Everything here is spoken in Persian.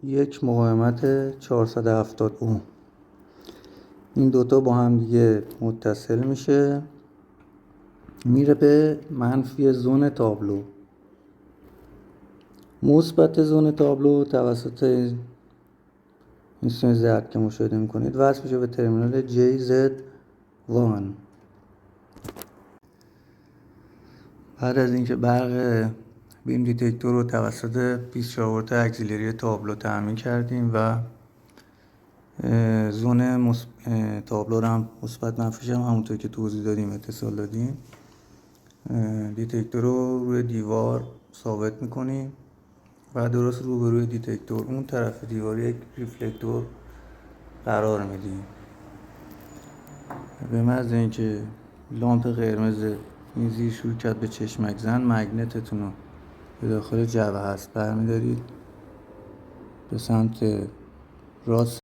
یک مقاومت 470 اوم. این دوتا با هم دیگه متصل میشه، میره به منفی زون تابلو. مثبت زون تابلو توسط این سیم زرد که مشاهده میکنید وصل میشه به ترمینال JZ1. بعد از اینکه برق بیم دیتکتور رو توسط 24 ولت اکسیلری تابلو تامین کردیم و زون تابلو رو هم مثبت منفیش هم همونطور که توضیح دادیم اتصال دادیم، دیتکتور رو روی دیوار ثابت میکنیم و درست روبروی دیتکتور اون طرف دیوار یک ریفلکتور قرار میدیم. به محض اینکه لامپ قرمز این زیر شروع کرد به چشمک زن، مگنتتون رو به داخل جعبه هست برمیدارید به سمت راست